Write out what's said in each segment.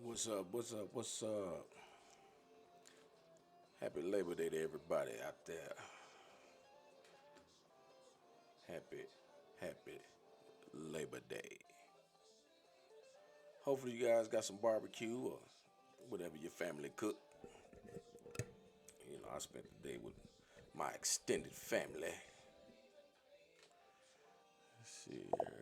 What's up? What's up? What's up? Happy Labor Day to everybody out there. Happy, happy Labor Day. Hopefully, you guys got some barbecue or whatever your family cooked. I spent the day with my extended family. Let's see here.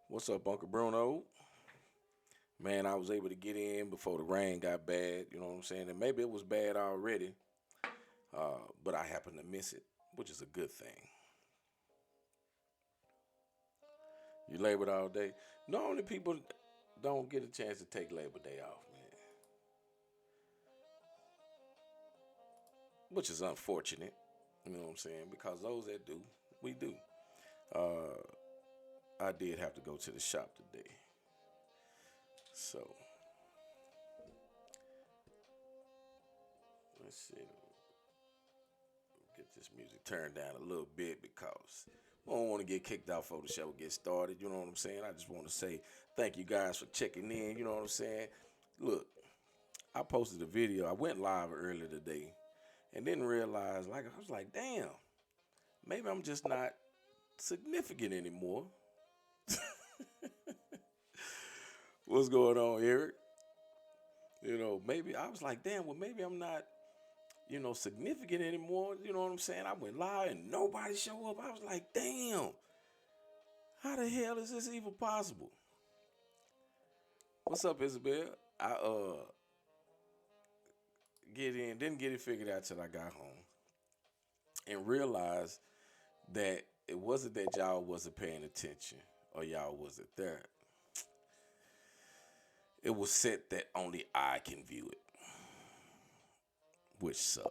What's up, Uncle Bruno? Man, I was able to get in before the rain got bad. You know what I'm saying? And maybe it was bad already, but I happened to miss it, which is a good thing. You labored all day. Normally, people don't get a chance to take Labor Day off, man, which is unfortunate. You know what I'm saying? Because those that do, we do. Uh, I did have to go to the shop today, so let's see. Get this music turned down a little bit because we don't want to get kicked out before the show gets started. You know what I'm saying? I just want to say thank you guys for checking in. You know what I'm saying? Look, I posted a video. I went live earlier today and didn't realize, like, I was like, damn, maybe I'm just not significant anymore. What's going on, Eric? Maybe I was like, damn, well, maybe I'm not, significant anymore. You know what I'm saying? I went live and nobody showed up. I was like, damn, how the hell is this even possible? What's up, Isabel? I didn't get it figured out till I got home and realized that it wasn't that y'all wasn't paying attention or y'all wasn't there. It was set that only I can view it, which sucked.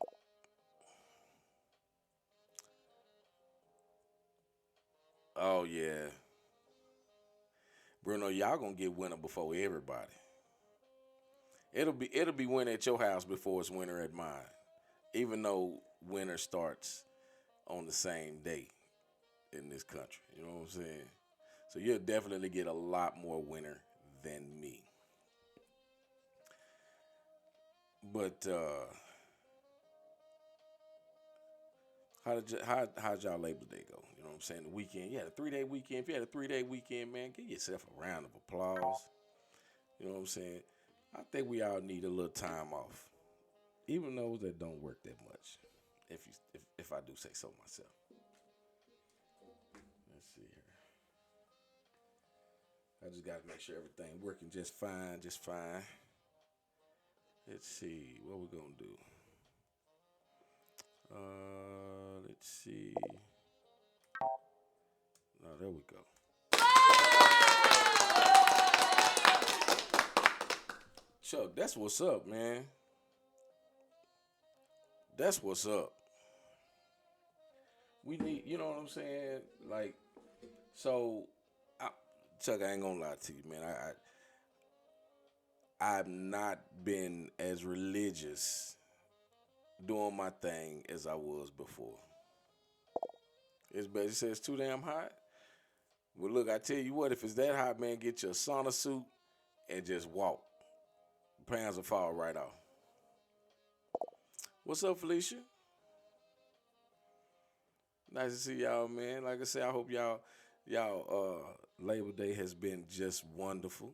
Oh yeah, Bruno, y'all gonna get winter before everybody. It'll be winter at your house before it's winter at mine. Even though winter starts on the same day in this country. You know what I'm saying? So you'll definitely get a lot more winter than me. But how'd y'all Labor Day go? You know what I'm saying? The weekend. You had a 3 day weekend. If you had a 3 day weekend, man, give yourself a round of applause. You know what I'm saying? I think we all need a little time off, even those that don't work that much. If I do say so myself. Let's see here. I just got to make sure everything working just fine, just fine. Let's see what we're gonna do. Let's see. Oh, there we go. Chuck, that's what's up, man. That's what's up. We need, you know what I'm saying? Like, so, I, Chuck, I ain't gonna lie to you, man. I've not been as religious doing my thing as I was before. It's basically says it's too damn hot. Well, look, I tell you what, if it's that hot, man, get your sauna suit and just walk. Pants will fall right off. What's up, Felicia? Nice to see y'all, man. Like I said, I hope y'all Labor Day has been just wonderful.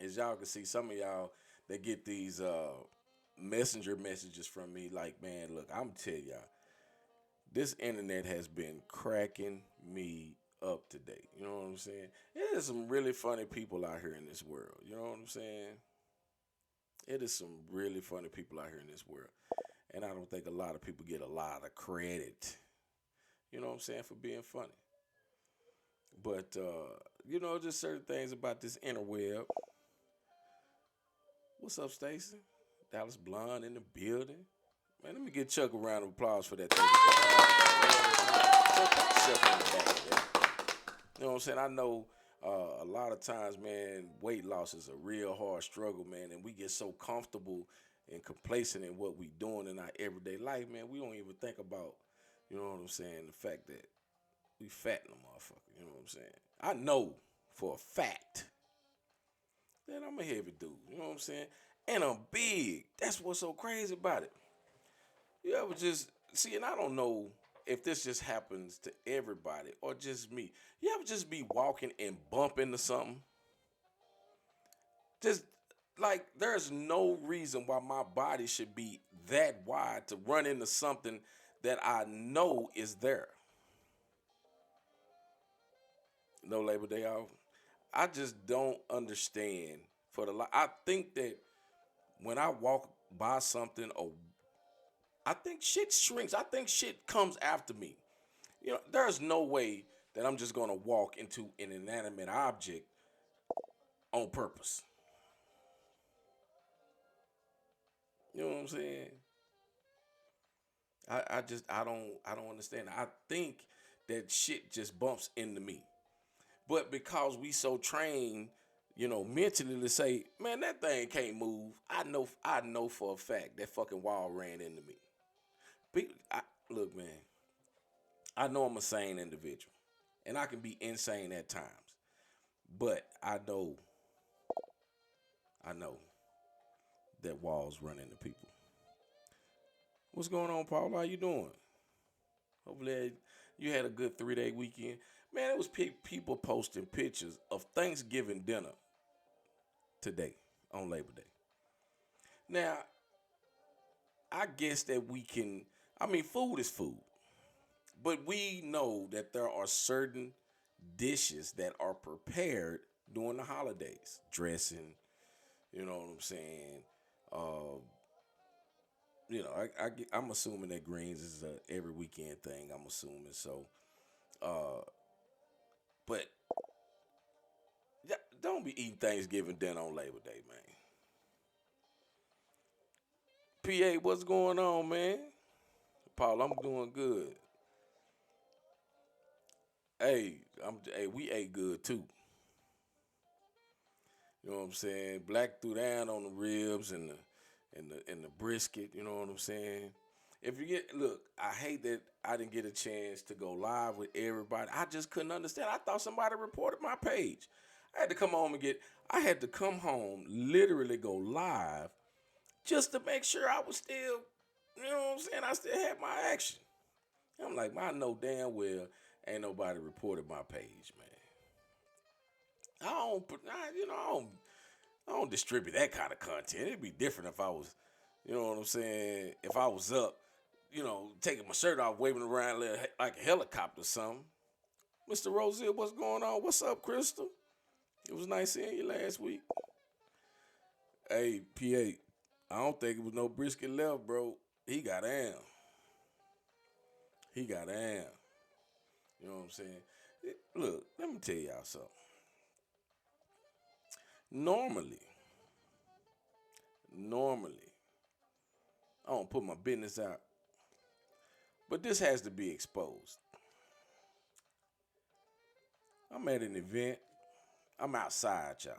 As y'all can see, some of y'all they get these messenger messages from me like, man, look, I'm telling y'all, this internet has been cracking me up today. You know what I'm saying? There's some really funny people out here in this world. You know what I'm saying? It is some really funny people out here in this world. And I don't think a lot of people get a lot of credit, you know what I'm saying, for being funny. But, just certain things about this interweb. What's up, Stacy? Dallas Blonde in the building. Man, let me get Chuck a round of applause for that. Chuck yourself on the back there. You know what I'm saying? I know A lot of times, man, weight loss is a real hard struggle, man, and we get so comfortable and complacent in what we doing in our everyday life, man. We don't even think about, you know what I'm saying, the fact that we fat in the motherfucker. You know what I'm saying? I know for a fact that I'm a heavy dude. You know what I'm saying? And I'm big. That's what's so crazy about it. You ever just see, and I don't know if this just happens to everybody or just me. You ever just be walking and bump into something? Just like there's no reason why my body should be that wide to run into something that I know is there. No Labor Day off. I just don't understand for the I think that when I walk by something or I think shit shrinks. I think shit comes after me. You know, there's no way that I'm just gonna walk into an inanimate object on purpose. You know what I'm saying? I don't understand. I think that shit just bumps into me. But because we so trained, mentally to say, man, that thing can't move. I know for a fact that fucking wall ran into me. Look, man, I know I'm a sane individual, and I can be insane at times. But I know that walls run into people. What's going on, Paul? How you doing? Hopefully you had a good 3-day weekend. Man, it was people posting pictures of Thanksgiving dinner today on Labor Day. Now, I guess that we can. I mean, food is food, but we know that there are certain dishes that are prepared during the holidays. Dressing, you know what I'm saying? Uh, I'm assuming that greens is a every weekend thing. I'm assuming so. Uh, but don't be eating Thanksgiving dinner on Labor Day, man. PA, what's going on, man? Paul, I'm doing good. Hey, we ate good too. You know what I'm saying? Black threw down on the ribs and the brisket. You know what I'm saying? If you get look, I hate that I didn't get a chance to go live with everybody. I just couldn't understand. I thought somebody reported my page. I had to come home and get. I had to come home, literally go live, just to make sure I was still. You know what I'm saying? I still had my action. I'm like, I know damn well ain't nobody reported my page, man. I don't, I don't distribute that kind of content. It'd be different if I was, you know what I'm saying? If I was up, taking my shirt off, waving around like a helicopter or something. Mr. Rosier, what's going on? What's up, Crystal? It was nice seeing you last week. Hey, PA, I don't think it was no brisket left, bro. He got am. He got am. You know what I'm saying? Look, let me tell y'all something. Normally, normally, I don't put my business out, but this has to be exposed. I'm at an event. I'm outside, y'all.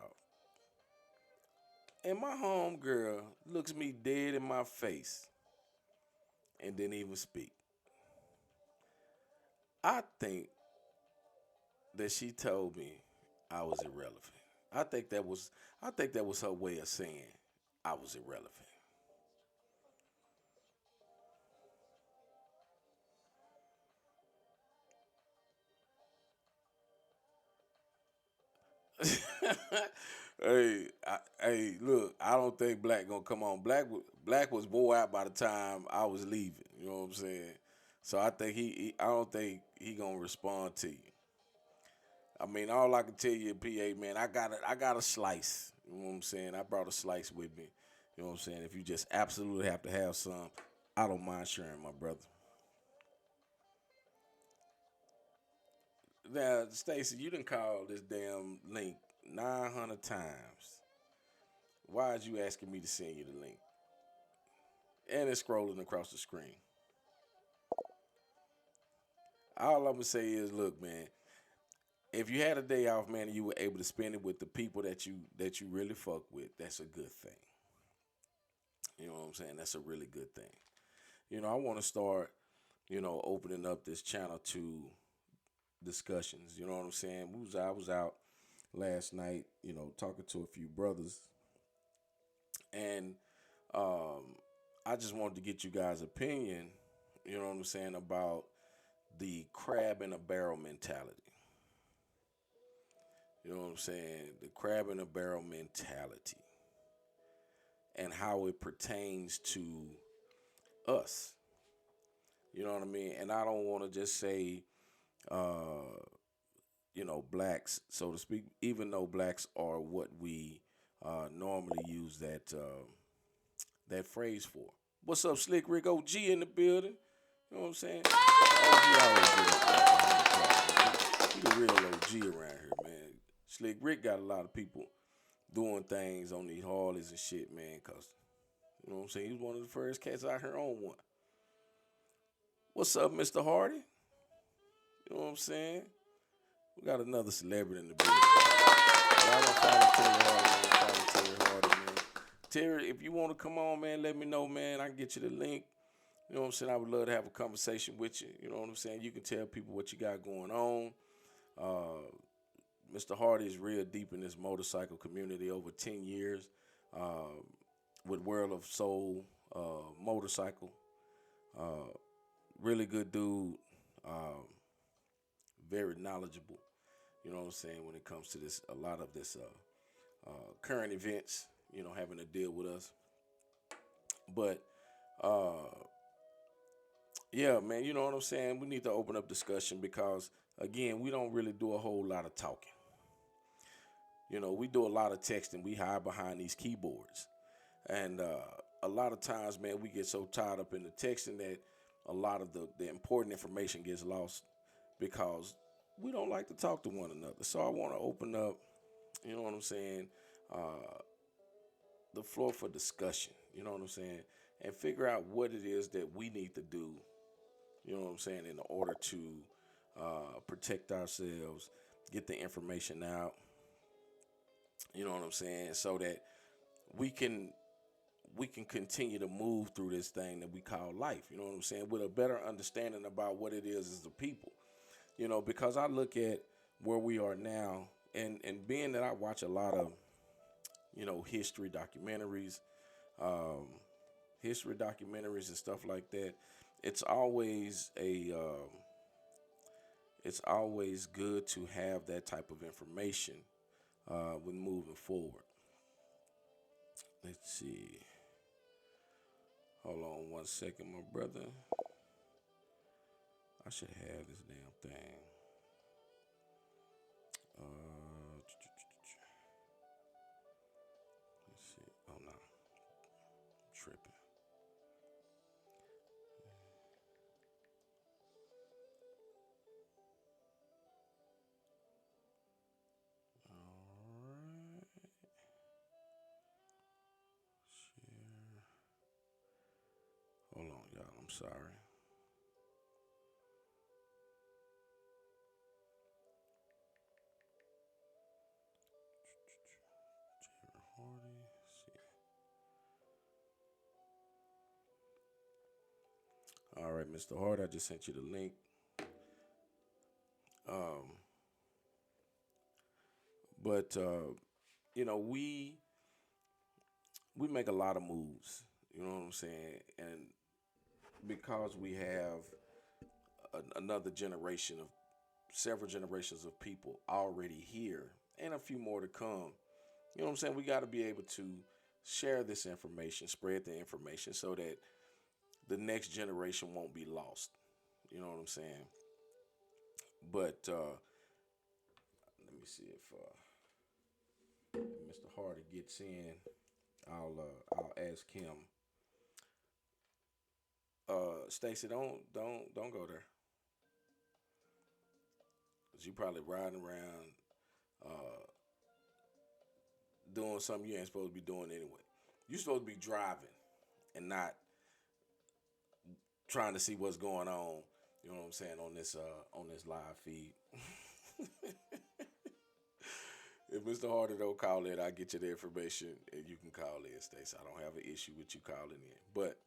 And my home girl looks me dead in my face and didn't even speak. I think that she told me I was irrelevant. I think that was I think that was her way of saying I was irrelevant. Hey, look, I don't think Black gonna come on. Black was wore out by the time I was leaving. You know what I'm saying? So I think I don't think he gonna respond to you. I mean, all I can tell you, PA man, I got a slice. You know what I'm saying? I brought a slice with me. You know what I'm saying? If you just absolutely have to have some, I don't mind sharing, my brother. Now, Stacy, you didn't call this damn link 900 times. Why is you asking me to send you the link? And it's scrolling across the screen. All I'm gonna say is, look, man, if you had a day off, man, and you were able to spend it with the people that you really fuck with, that's a good thing. You know what I'm saying? That's a really good thing. I want to start, opening up this channel to discussions. You know what I'm saying? I was out last night, talking to a few brothers, and um, I just wanted to get you guys' opinion. You know what I'm saying about the crab in a barrel mentality. You know what I'm saying? The crab in a barrel mentality and how it pertains to us. You know what I mean? And I don't want to just say, uh, blacks, so to speak, even though blacks are what we normally use that phrase for. What's up, Slick Rick OG in the building? You know what I'm saying? OG always get up there. He the real OG around here, man. Slick Rick got a lot of people doing things on these Harleys and shit, man, because, you know what I'm saying, he was one of the first cats out here on one. What's up, Mr. Hardy? You know what I'm saying? We got another celebrity in the building. Y'all don't follow Terry Hardy, man. Follow Terry Hardy, man. Terry, if you want to come on, man, let me know, man. I can get you the link. You know what I'm saying? I would love to have a conversation with you. You know what I'm saying? You can tell people what you got going on. Mr. Hardy is real deep in this motorcycle community over 10 years with World of Soul Motorcycle. Really good dude. Very knowledgeable. You know what I'm saying? When it comes to this, a lot of this current events, having to deal with us. But yeah, man, you know what I'm saying? We need to open up discussion because, again, we don't really do a whole lot of talking. We do a lot of texting. We hide behind these keyboards. And a lot of times, man, we get so tied up in the texting that a lot of the important information gets lost because we don't like to talk to one another. So I want to open up, you know what I'm saying, the floor for discussion, you know what I'm saying, and figure out what it is that we need to do, you know what I'm saying, in order to protect ourselves, get the information out, you know what I'm saying, so that we can continue to move through this thing that we call life, you know what I'm saying, with a better understanding about what it is as a people, because I look at where we are now, and being that I watch a lot of, history documentaries, um, and stuff like that, it's always it's always good to have that type of information when moving forward. Let's see. Hold on one second, my brother. I should have this damn thing. Let's see. Oh no, I'm tripping. All right. Share. Hold on, y'all. I'm sorry. Terry Hardy. See. All right, Mr. Hart. I just sent you the link. Um, but we make a lot of moves. You know what I'm saying? And because we have another generation of several generations of people already here and a few more to come, you know what I'm saying? We got to be able to share this information, spread the information so that the next generation won't be lost. You know what I'm saying? But let me see if Mr. Hardy gets in. I'll ask him. Stacy, don't go there. 'Cause you probably riding around uh, doing something you ain't supposed to be doing anyway. You're supposed to be driving and not trying to see what's going on. You know what I'm saying on this live feed. If Mr. Hardy don't call in, I get you the information and you can call in, Stacey. I don't have an issue with you calling in. But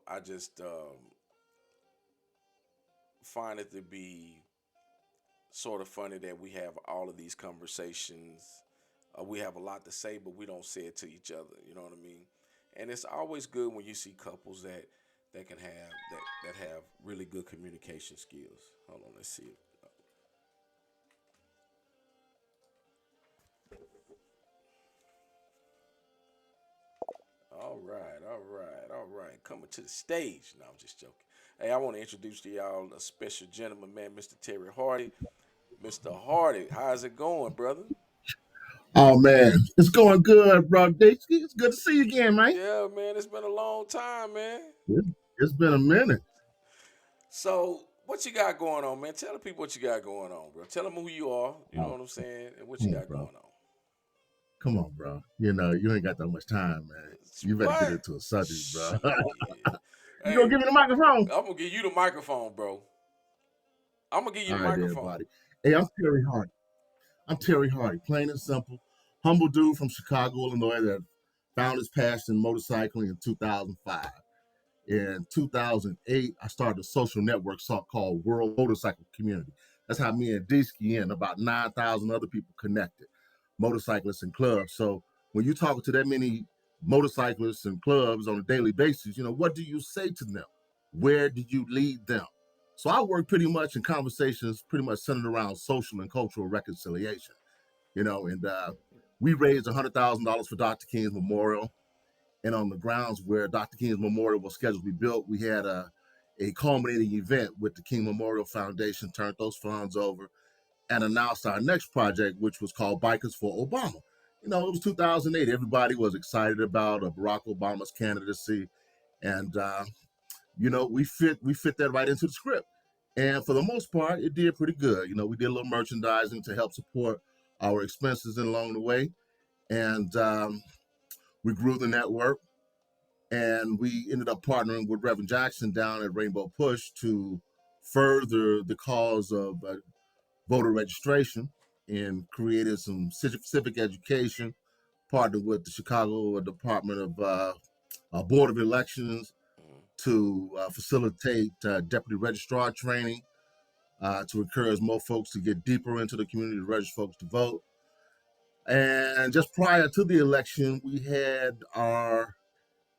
I just find it to be sort of funny that we have all of these conversations. We have a lot to say, but we don't say it to each other. You know what I mean? And it's always good when you see couples that can have that have really good communication skills. Hold on, let's see. All right, all right, all right. Coming to the stage. No, I'm just joking. Hey, I want to introduce to y'all a special gentleman, man, Mr. Terry Hardy. Mr. Hardy, how's it going, brother? Oh man, it's going good, bro. Dixie, it's good to see you again, man. Yeah, man, it's been a long time, man. It- It's been a minute. So, what you got going on, man? Tell the people what you got going on, bro. Tell them who you are. You know Oh, what I'm saying, and what you come on, got bro. going on. Come on, bro. You know you ain't got that much time, man. You better get What? into a subject, bro. Shit. You gonna Hey, give me the microphone? I'm gonna give you the microphone, bro. I'm gonna give you All the right, there, microphone. buddy. Hey, I'm Terry Hardy. I'm Terry Hardy, plain and simple. Humble dude from Chicago, Illinois, that found his passion in motorcycling in 2005. In 2008, I started a social network called World Motorcycle Community. That's how me and Deeski and about 9,000 other people connected, motorcyclists and clubs. So when you talk to that many motorcyclists and clubs on a daily basis, what do you say to them? Where do you lead them? So I work pretty much in conversations pretty much centered around social and cultural reconciliation, and we raised $100,000 for Dr. King's memorial, and on the grounds where Dr. King's memorial was scheduled to be built, we had a culminating event with the King Memorial Foundation, turned those funds over, and announced our next project, which was called Bikers for Obama. It was 2008. Everybody was excited about Barack Obama's candidacy, and we fit that right into the script. And for the most part, it did pretty good. We did a little merchandising to help support our expenses along the way, and we grew the network, and we ended up partnering with Reverend Jackson down at Rainbow Push to further the cause of voter registration and created some civic education, partnered with the Chicago Department of Board of Elections Mhm. to facilitate deputy registrar training, to encourage more folks to get deeper into the community to register folks to vote. And just prior to the election, we had our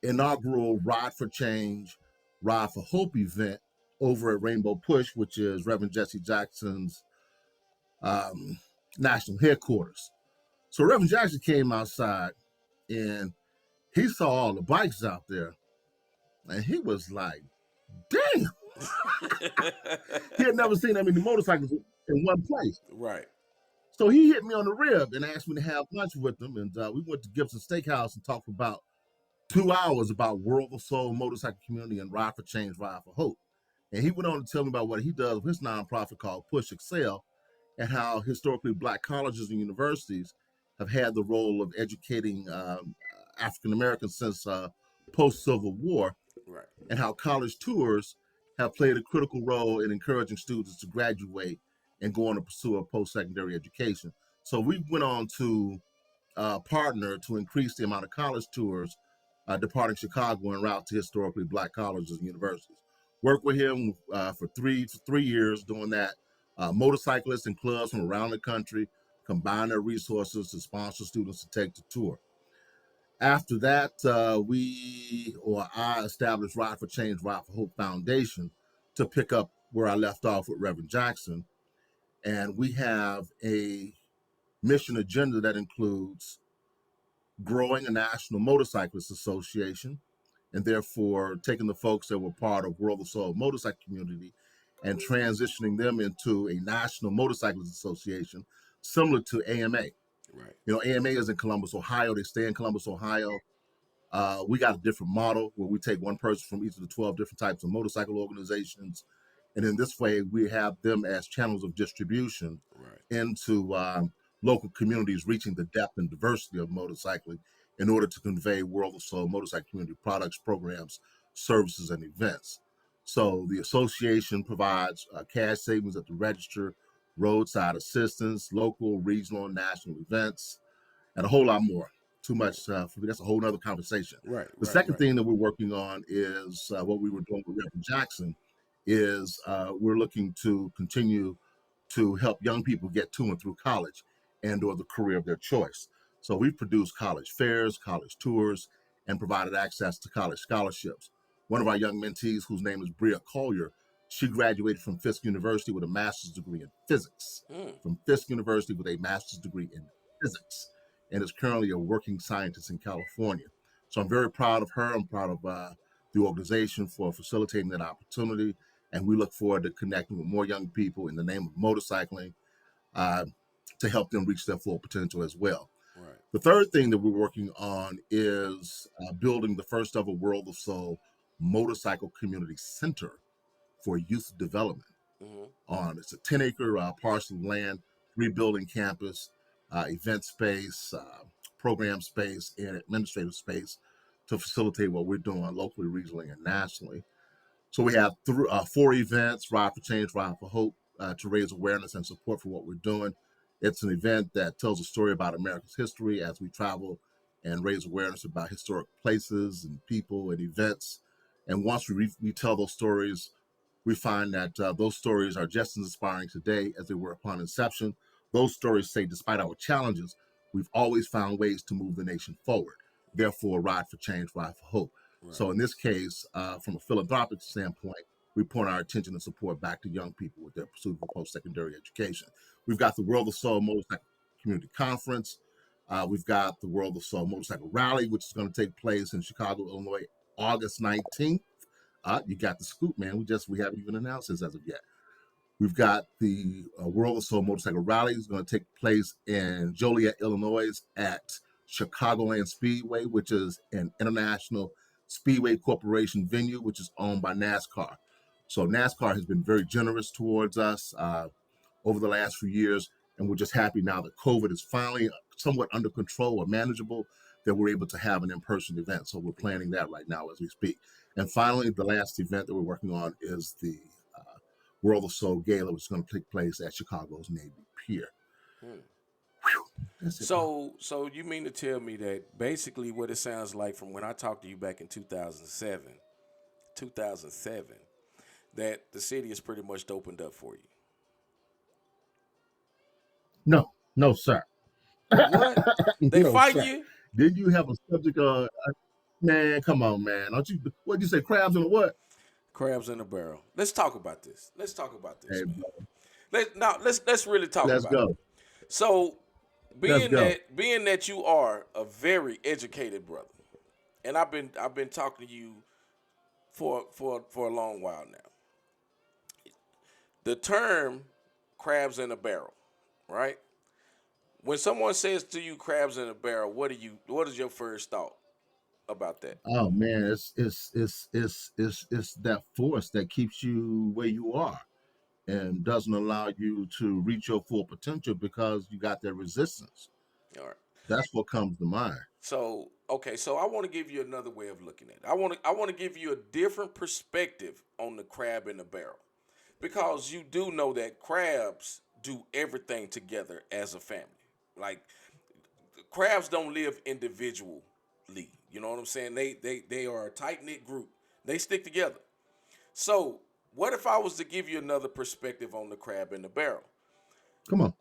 inaugural Ride for Change, Ride for Hope event over at Rainbow Push, which is Reverend Jesse Jackson's um, national headquarters. So Reverend Jackson came outside and he saw all the bikes out there, and he was like, damn, he had never seen that many motorcycles in one place. Right. So he hit me on the rib and asked me to have lunch with him. And we went to Gibson Steakhouse and talked for about 2 hours about World of Soul Motorcycle Community and Ride for Change, Ride for Hope. And he went on to tell me about what he does with his nonprofit called Push Excel, and how historically Black colleges and universities have had the role of educating African Americans since post Civil War, Right. and how college tours have played a critical role in encouraging students to graduate and go on to pursue a post secondary education. So we went on to partner to increase the amount of college tours departing Chicago en route to historically Black colleges and universities. Worked with him for three years doing that. Motorcyclists and clubs from around the country combine their resources to sponsor students to take the tour. After that, I established Ride for Change, Ride for Hope Foundation to pick up where I left off with Reverend Jackson. And we have a mission agenda that includes growing a national motorcyclist association, and therefore taking the folks that were part of World of Soul motorcycle community and transitioning them into a national motorcyclist association similar to AMA. Right. AMA is in Columbus, Ohio. They stay in Columbus, Ohio. We got a different model where we take one person from each of the 12 different types of motorcycle organizations. And in this way, we have them as channels of distribution Right. into local communities, reaching the depth and diversity of motorcycling in order to convey World of Soul motorcycle community products, programs, services, and events. So the association provides cash savings at the register, roadside assistance, local, regional, and national events, and a whole lot more. Too much for me. That's a whole other conversation. Right, The right, second right. thing that we're working on is what we were doing with Reverend Jackson is we're looking to continue to help young people get to and through college and or the career of their choice. So we've produced college fairs, college tours, and provided access to college scholarships. One of our young mentees, whose name is Bria Collier, she graduated from Fisk University with a master's degree in physics. Mm, From Fisk University with a master's degree in physics, and is currently a working scientist in California. So I'm very proud of her. I'm proud of the organization for facilitating that opportunity, and we look forward to connecting with more young people in the name of motorcycling uh, to help them reach their full potential as well. right. The third thing that we're working on is building the first ever World of Soul Motorcycle Community Center for youth development. Hmm. It's a 10-acre parcel of land, 3-building campus, event space, program space, and administrative space to facilitate what we're doing locally, regionally, and nationally. So we have 4 events: Ride for Change, Ride for Hope, to raise awareness and support for what we're doing. It's an event that tells a story about America's history as we travel and raise awareness about historic places and people and events. And once we tell those stories, we find that those stories are just as inspiring today as they were upon inception. Those stories say, despite our challenges, we've always found ways to move the nation forward. Therefore, Ride for Change, Ride for Hope. Right. So, in this case, from a philanthropic standpoint, we point our attention and support back to young people with their pursuit of post-secondary education. We've got the World of Soul Motorcycle Community Conference. We've got the World of Soul Motorcycle Rally, which is going to take place in Chicago, Illinois, August 19th. You got the scoop, man. We haven't even announced this as of yet. We've got the World of Soul Motorcycle Rally is going to take place in Joliet, Illinois, at Chicagoland Speedway, which is an international speedway corporation venue, which is owned by NASCAR. So NASCAR has been very generous towards us over the last few years, and we're just happy now that COVID is finally somewhat under control or manageable, that we're able to have an in-person event. So we're planning that right now as we speak. And finally, the last event that we're working on is the World of Soul Gala, which is going to take place at Chicago's Navy Pier. Mm. Whew, that's it, bro. So you mean to tell me that basically what it sounds like from when I talked to you back in 2007, that the city is pretty much opened up for you? No, no, sir. What? They No, fighting sir. you? Did you have a subject? Man, come on, man. Don't you? What did you say? Crabs in the what? Crabs in a barrel. Let's talk about this. Let's talk about Hey, this, man. bro, Let's really talk let's about it. go. So Let's go. being that you are a very educated brother, and I've been talking to you for a long while now. The term crabs in a barrel, right? When someone says to you crabs in a barrel, what is your first thought about that? Oh man, it's that force that keeps you where you are and doesn't allow you to reach your full potential because you got that resistance. All right. That's what comes to mind. So, okay, so I want to give you another way of looking at it. I want to give you a different perspective on the crab in the barrel. Because you do know that crabs do everything together as a family. Like crabs don't live individually. You know what I'm saying? They are a tight knit group. They stick together. So what if I was to give you another perspective on the crab in the barrel? Come on.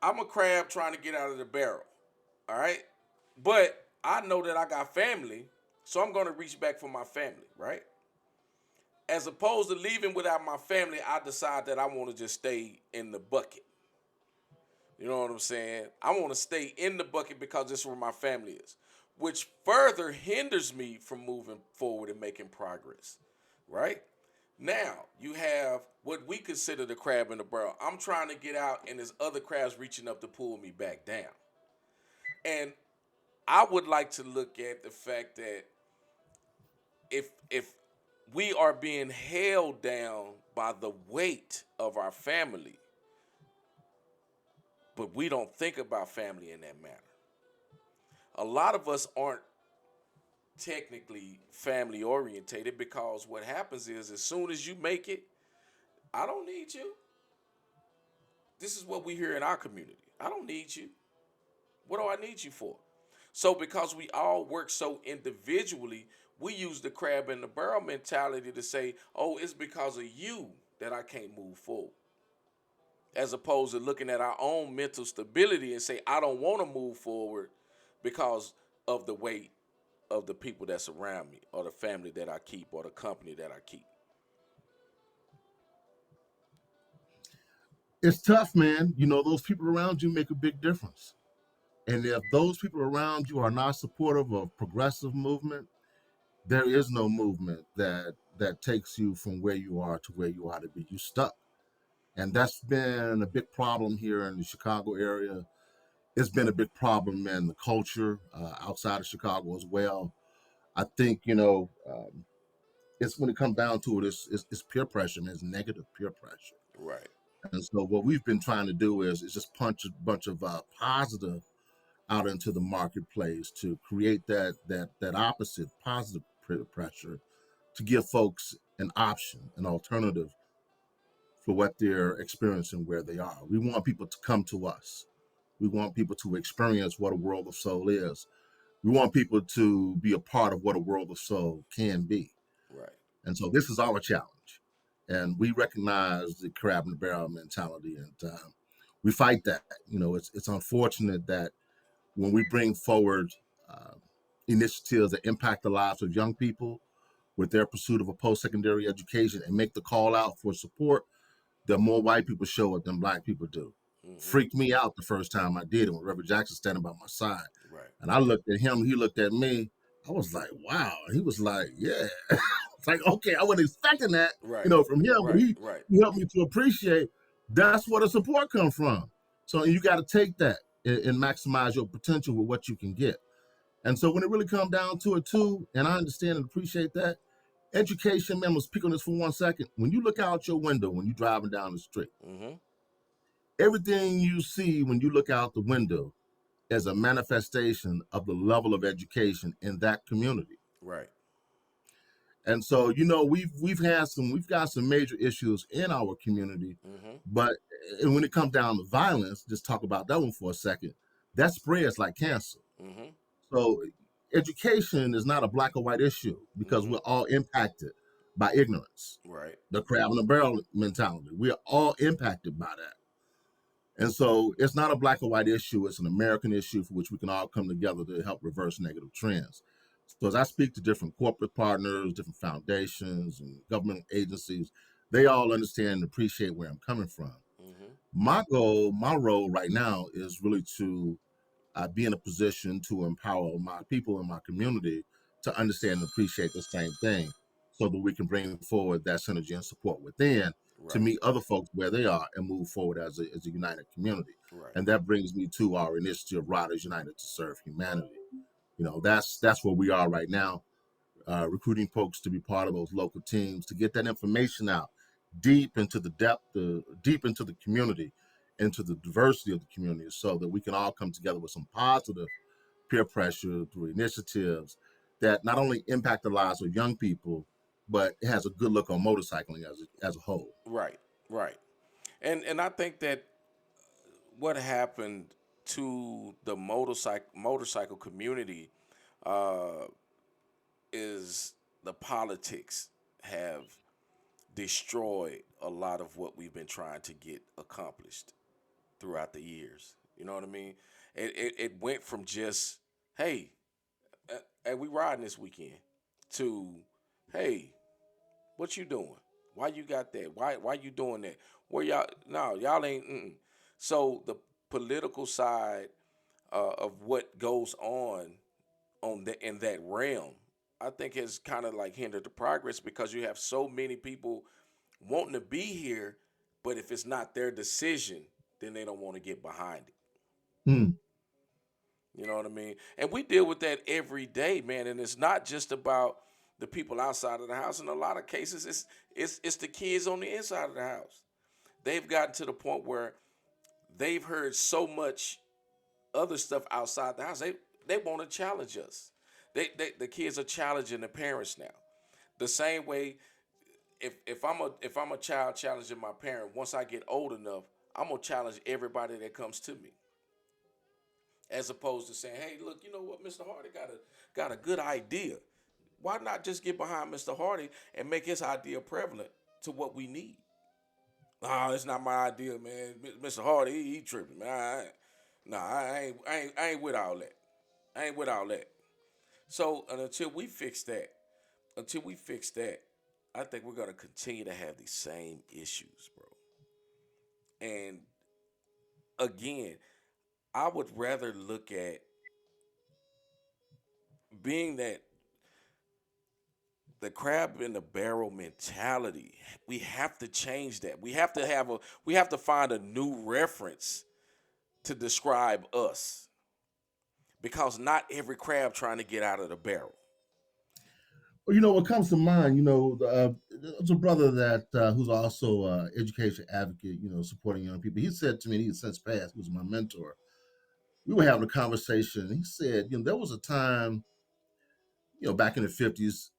I'm a crab trying to get out of the barrel. All right, but I know that I got family, so I'm gonna reach back for my family, right? As opposed to leaving without my family, I decide that I want to just stay in the bucket. You know what I'm saying? I want to stay in the bucket because this is where my family is, which further hinders me from moving forward and making progress, right? Now, you have what we consider the crab in the barrel. I'm trying to get out, and there's other crabs reaching up to pull me back down. And I would like to look at the fact that if we are being held down by the weight of our family, but we don't think about family in that manner. A lot of us aren't technically family orientated, because what happens is as soon as you make it, I don't need you. This is what we hear in our community. I don't need you. What do I need you for? So because we all work so individually, we use the crab in the barrel mentality to say, "Oh, it's because of you that I can't move forward." As opposed to looking at our own mental stability and say, "I don't want to move forward because of the weight of the people that's around me, or the family that I keep, or the company that I keep." It's tough, man. You know, those people around you make a big difference. And if those people around you are not supportive of progressive movement, there is no movement that takes you from where you are to where you ought to be. You stuck. And that's been a big problem here in the Chicago area. It's been a big problem in the culture outside of Chicago as well. I think, it's when it comes down to it, it's peer pressure, and it's negative peer pressure. Right. And so what we've been trying to do is just punch a bunch of positive out into the marketplace to create that opposite positive peer pressure to give folks an option, an alternative for what they're experiencing where they are. We want people to come to us. We want people to experience what a world of soul is. We want people to be a part of what a world of soul can be. Right. And so this is our challenge. And we recognize the crab in the barrel mentality, and we fight that. It's unfortunate that when we bring forward uh, initiatives that impact the lives of young people with their pursuit of a post-secondary education and make the call out for support, that more white people show up than black people do. Mm-hmm. Freaked me out the first time I did it when Reverend Jackson standing by my side. Right. And I looked at him, he looked at me. I was like, wow. He was like, yeah. It's like, okay, I wasn't expecting that, Right. from him, but Right. Right. he helped me to appreciate that's where the support comes from. So you got to take that and maximize your potential with what you can get. And so when it really comes down to it too, and I understand and appreciate that, education, man, let's speak on this for 1 second. When you look out your window, when you're driving down the street, Mm-hmm. everything you see when you look out the window is a manifestation of the level of education in that community. Right. And so, we've got some major issues in our community, Mm-hmm. but when it comes down to violence, just talk about that one for a second. That spreads like cancer. Mm-hmm. So education is not a black or white issue because Mm-hmm. we're all impacted by ignorance, Right. the crab in the barrel mentality. We are all impacted by that. And so it's not a black or white issue, it's an American issue for which we can all come together to help reverse negative trends. So as I speak to different corporate partners, different foundations and government agencies, they all understand and appreciate where I'm coming from. Mm-hmm. My goal, my role right now is really to be in a position to empower my people in my community to understand and appreciate the same thing so that we can bring forward that synergy and support within to Right. meet other folks where they are and move forward as a united community. Right. And that brings me to our initiative, Riders United to Serve Humanity. That's where we are right now, recruiting folks to be part of those local teams to get that information out deep into the depth, deep into the community, into the diversity of the community, so that we can all come together with some positive peer pressure through initiatives that not only impact the lives of young people, but it has a good look on motorcycling as a whole. Right. Right. And I think that what happened to the motorcycle community uh, is the politics have destroyed a lot of what we've been trying to get accomplished throughout the years. You know what I mean? It went from just, hey, hey, we riding this weekend, to, hey, what you doing? Why you got that? Why you doing that? Where y'all? No, y'all ain't. Mm-mm. So the political side of what goes on in that realm, I think has kind of like hindered the progress, because you have so many people wanting to be here, but if it's not their decision, then they don't want to get behind it. Hmm. You know what I mean? And we deal with that every day, man. And it's not just about the people outside of the house. In a lot of cases, it's the kids on the inside of the house. They've gotten to the point where they've heard so much other stuff outside the house. They want to challenge us. The kids are challenging the parents now. The same way, if I'm a child challenging my parent, once I get old enough, I'm gonna challenge everybody that comes to me, as opposed to saying, "Hey, look, you know what, Mr. Hardy got a good idea. Why not just get behind Mr. Hardy and make his idea prevalent to what we need?" Nah, it's not my idea, man. Mr. Hardy, he tripping, man. I ain't with all that. I ain't with all that. So, and until we fix that, I think we're gonna continue to have these same issues, bro. And again, I would rather look at being that the crab in the barrel mentality. We have to change that. We have to find a new reference to describe us, because not every crab trying to get out of the barrel. Well, what comes to mind, there's a brother that who's also education advocate, supporting young people. He said to me, he since passed, he was my mentor. We were having a conversation. He said, there was a time, back in the 50s,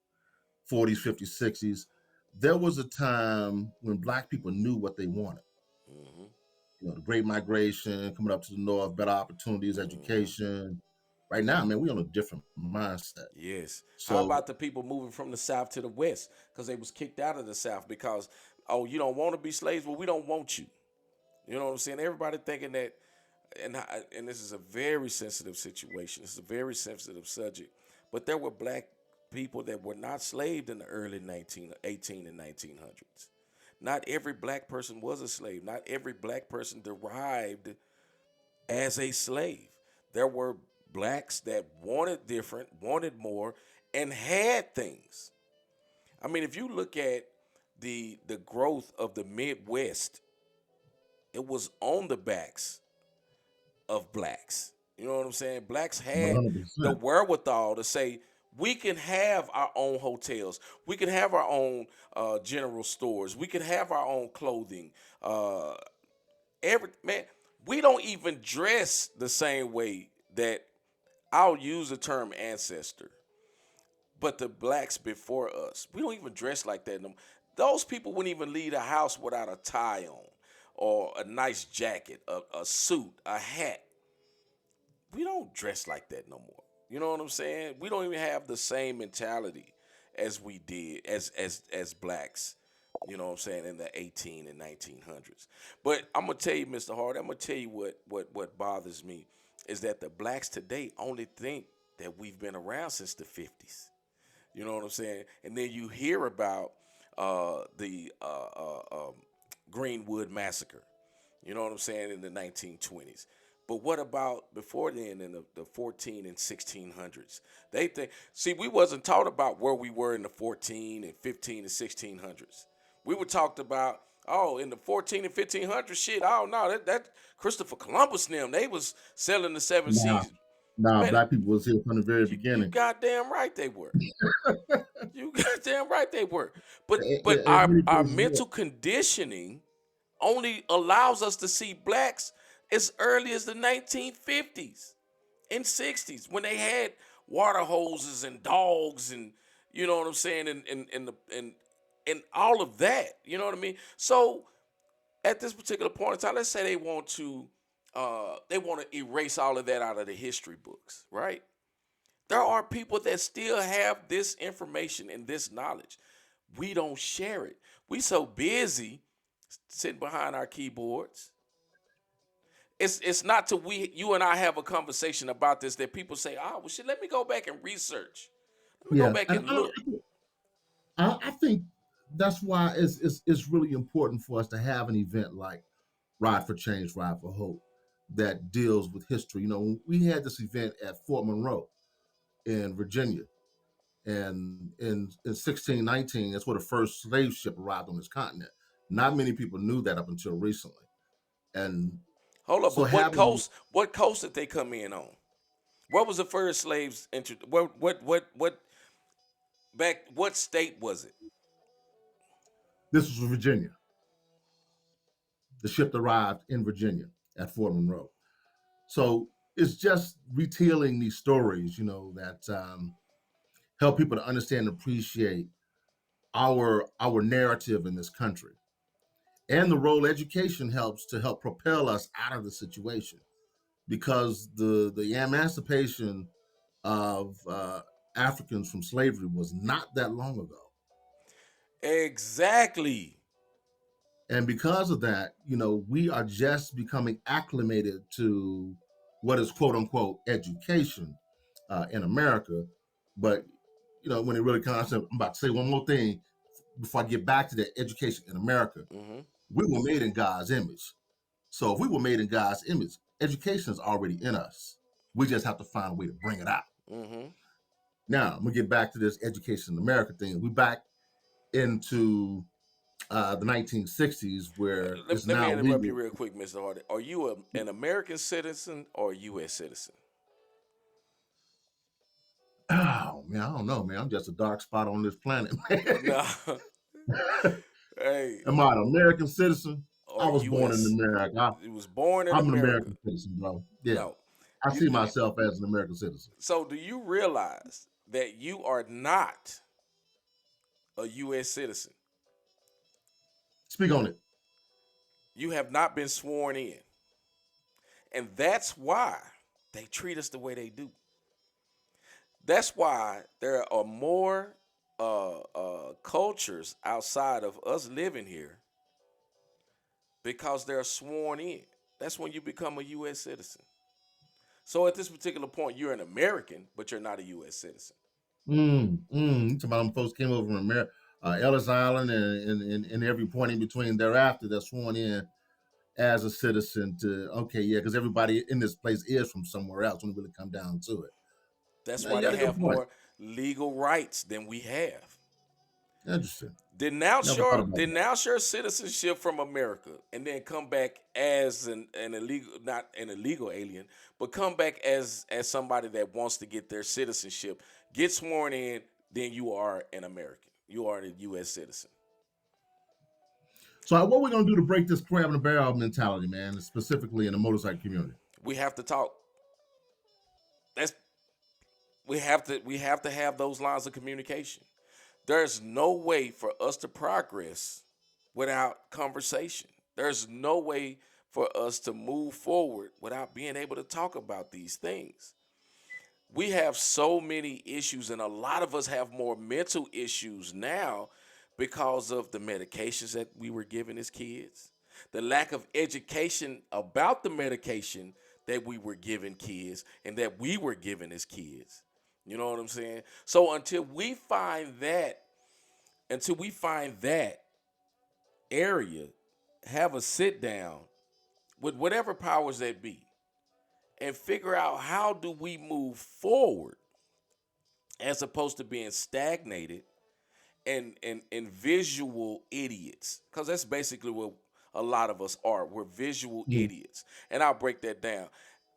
40s, 50s, 60s, there was a time when Black people knew what they wanted. Hmm. The Great Migration, coming up to the North, better opportunities, Hmm. education. Right now, man, we're on a different mindset. Yes. How So, about the people moving from the South to the West because they was kicked out of the South because, oh, you don't want to be slaves? Well, we don't want you. You know what I'm saying? Everybody thinking that, and this is a very sensitive situation. It's a very sensitive subject. But there were black people that were not slaved in the early 18 and 1900s. Not every black person was a slave. Not every black person derived as a slave. There were blacks that wanted different, wanted more, and had things. I mean, if you look at the growth of the Midwest, it was on the backs of blacks. You know what I'm saying? Blacks had the 100%. wherewithal to say, we can have our own hotels. We can have our own general stores. We can have our own clothing. Every man, we don't even dress the same way that, I'll use the term ancestor, but the blacks before us, we don't even dress like that. Those people wouldn't even leave the house without a tie on or a nice jacket, a suit, a hat. We don't dress like that no more. You know what I'm saying? We don't even have the same mentality as we did as blacks. You know what I'm saying, in the 18 and 1900s. But I'm gonna tell you, Mr. Hart, I'm gonna tell you what bothers me is that the blacks today only think that we've been around since the 50s. You know what I'm saying? And then you hear about the Greenwood massacre. You know what I'm saying, in the 1920s. But what about before then, in the 14 and 1600s? They think, see, we wasn't taught about where we were in the 14 and 15 and 1600s. We were talked about, oh, in the 14 and 1500s, shit, oh no, that Christopher Columbus and them, they was selling the seven Now, seas. now, Man, Black people was here from the very you beginning. goddamn right they were. You goddamn right they were. But And our many our places were. mental conditioning only allows us to see blacks as early as the 1950s and 60s, when they had water hoses and dogs, and you know what I'm saying, and all of that. You know what I mean? So at this particular point in time, let's say they want to erase all of that out of the history books, right? There are people that still have this information and this knowledge. We don't share it. We so busy sitting behind our keyboards. It's not till you and I have a conversation about this that people say, "Oh, well, shit, let me go back and research. Let me go Yeah, back and and look." I think that's why it's really important for us to have an event like Ride for Change, Ride for Hope that deals with history. We had this event at Fort Monroe in Virginia, and in 1619, that's where the first slave ship arrived on this continent. Not many people knew that up until recently, and Hold up, so but what having coast? What coast did they come in on? What was the first slaves entered? What back? What state was it? this was Virginia. The ship arrived in Virginia at Fort Monroe. So it's just retailing these stories, that help people to understand and appreciate our narrative in this country, and the role education helps to help propel us out of the situation, because the emancipation of Africans from slavery was not that long ago. Exactly. And because of that, we are just becoming acclimated to what is quote unquote education in America. But when it really comes, I'm about to say one more thing before I get back to that education in America. Mm-hmm. We were made in God's image. So if we were made in God's image, education is already in us. We just have to find a way to bring it out. Mm-hmm. Now, I'm gonna get back to this education in America thing. We back into the 1960s, where it's Let me now interrupt you legal. real quick, Mr. Hardy. Are you an American citizen or a U.S. citizen? Oh man, I don't know, man. I'm just a dark spot on this planet, man. No. Hey, Am I an American citizen? or I was born in U.S. America. It was born in I'm an America. American citizen, bro. Yeah, No. I You, see myself as an American citizen. so do you realize that you are not a U.S. citizen? Speak on it. You have not been sworn in. And that's why they treat us the way they do. That's why there are more cultures outside of us living here because they're sworn in. That's when you become a U.S. citizen. So at this particular point, you're an American, but you're not a U.S. citizen. You talking about them folks came over from America, Ellis Island, and every point in between thereafter, they're sworn in as a citizen to, okay, yeah, because everybody in this place is from somewhere else when it really come down to it. That's Man, why you got they a good have point. more legal rights than we have. Interesting. Denounce Never thought your about that. denounce your citizenship from America, and then come back as an illegal, not an illegal alien, but come back as somebody that wants to get their citizenship. Get sworn in, then you are an American. You are a U.S. citizen. So, what we gonna do to break this crab in the barrel mentality, man, specifically in the motorcycle community? We have to talk. That's we have to have those lines of communication. There's no way for us to progress without conversation. There's no way for us to move forward without being able to talk about these things. We have so many issues, and a lot of us have more mental issues now because of the medications that we were given as kids, the lack of education about the medication that we were given kids and that we were given as kids. You know what I'm saying? So until we find that area, have a sit down with whatever powers that be and figure out how do we move forward as opposed to being stagnated and visual idiots, because that's basically what a lot of us are. We're visual Mm. idiots, and I'll break that down.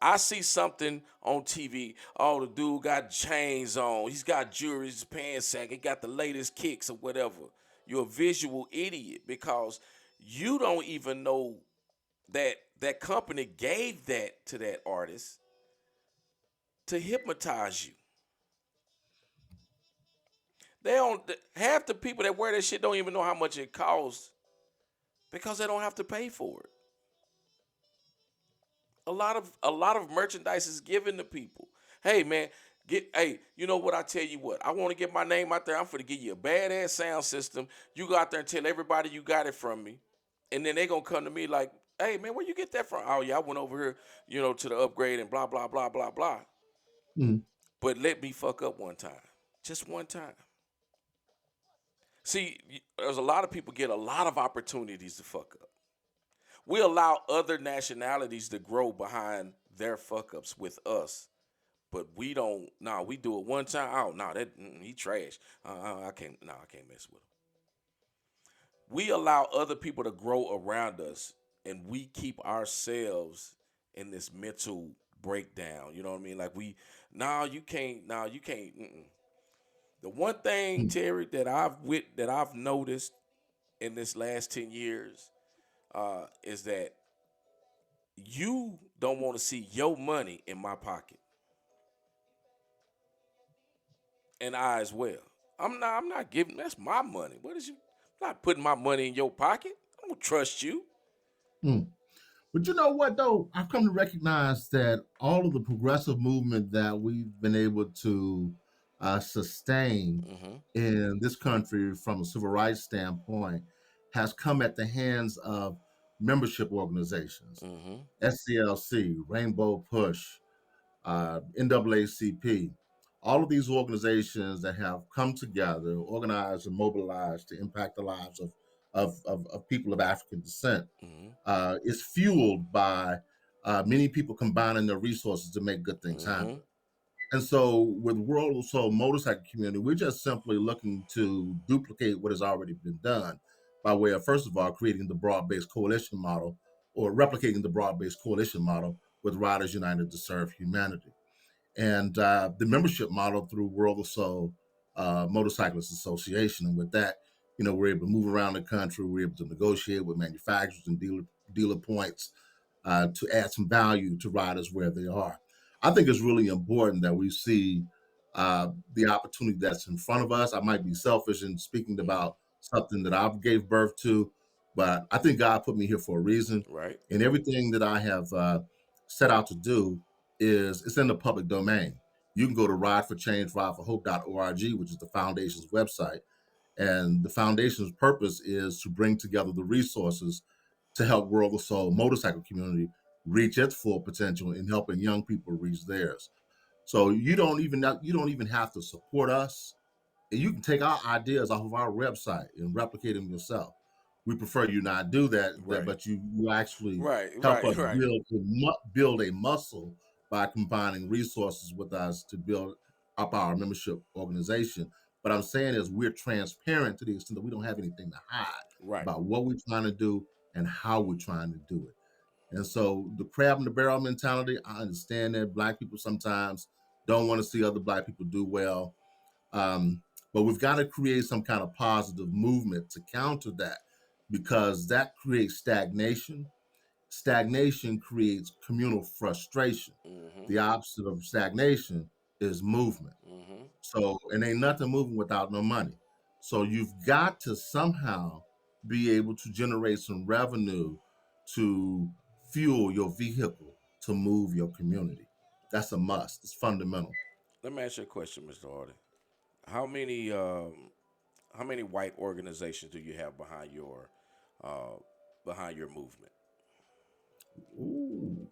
I see something on TV. Oh, the dude got chains on. He's got jewelry. His pants sag. He got the latest kicks or whatever. You're a visual idiot because you don't even know that that company gave that to that artist to hypnotize you. They don't. Half the people that wear that shit don't even know how much it costs because they don't have to pay for it. A lot of merchandise is given to people. Hey man, you know what, I tell you what, I want to get my name out there. I'm gonna give you a badass sound system. You go out there and tell everybody you got it from me. And then they gonna come to me like, hey man, where you get that from? Oh yeah, I went over here, to the upgrade and blah blah blah blah blah. Mm. But let me fuck up one time. Just one time. See, there's a lot of people get a lot of opportunities to fuck up. We allow other nationalities to grow behind their fuck ups with us, but we don't. Nah, we do it one time. Oh, no, he trash. I can't. No, I can't mess with him. We allow other people to grow around us, and we keep ourselves in this mental breakdown. You know what I mean? Like no, you can't. No, you can't. The one thing, Mm. Terry, that I've noticed in this last 10 years is that you don't want to see your money in my pocket. and I as well. I'm not giving. That's my money. What is you? I'm not putting my money in your pocket. I don't trust you. Hmm. But you know what, though? I've come to recognize that all of the progressive movement that we've been able to sustain Hmm. in this country from a civil rights standpoint has come at the hands of membership organizations, Hmm. SCLC, Rainbow Push, NAACP, all of these organizations that have come together, organized and mobilized to impact the lives of people of African descent, Hmm. is fueled by many people combining their resources to make good things happen. Hmm. And so, with World of Soul Motorcycle Community, we're just simply looking to duplicate what has already been done by way of, first of all, creating the broad-based coalition model or replicating the broad-based coalition model with Riders United to Serve Humanity and the membership model through World of Soul Motorcyclists Association. And with that, we're able to move around the country. We're able to negotiate with manufacturers and dealer points to add some value to riders where they are. I think it's really important that we see the opportunity that's in front of us. I might be selfish in speaking Hmm. about something that I gave birth to, but I think God put me here for a reason. Right. And everything that I have set out to do is it's in the public domain. You can go to rideforchange.org, which is the foundation's website. And the foundation's purpose is to bring together the resources to help World of Soul motorcycle community reach its full potential in helping young people reach theirs. So you don't even have to support us. And you can take our ideas off of our website and replicate them yourself. We prefer you not do that, Right. but you actually Right. help Right. us Right. build a muscle by combining resources with us to build up our membership organization. But I'm saying is we're transparent to the extent that we don't have anything to hide Right. about what we're trying to do and how we're trying to do it. And so the crab in the barrel mentality, I understand that Black people sometimes don't want to see other Black people do well. Um, but we've got to create some kind of positive movement to counter that because that creates stagnation. Stagnation creates communal frustration. Hmm. The opposite of stagnation is movement. Hmm. So, and ain't nothing moving without no money. So, you've got to somehow be able to generate some revenue to fuel your vehicle to move your community. That's a must. It's fundamental. Let me ask you a question, Mr. Hardy. How many how many white organizations do you have uh, behind your movement? Ooh.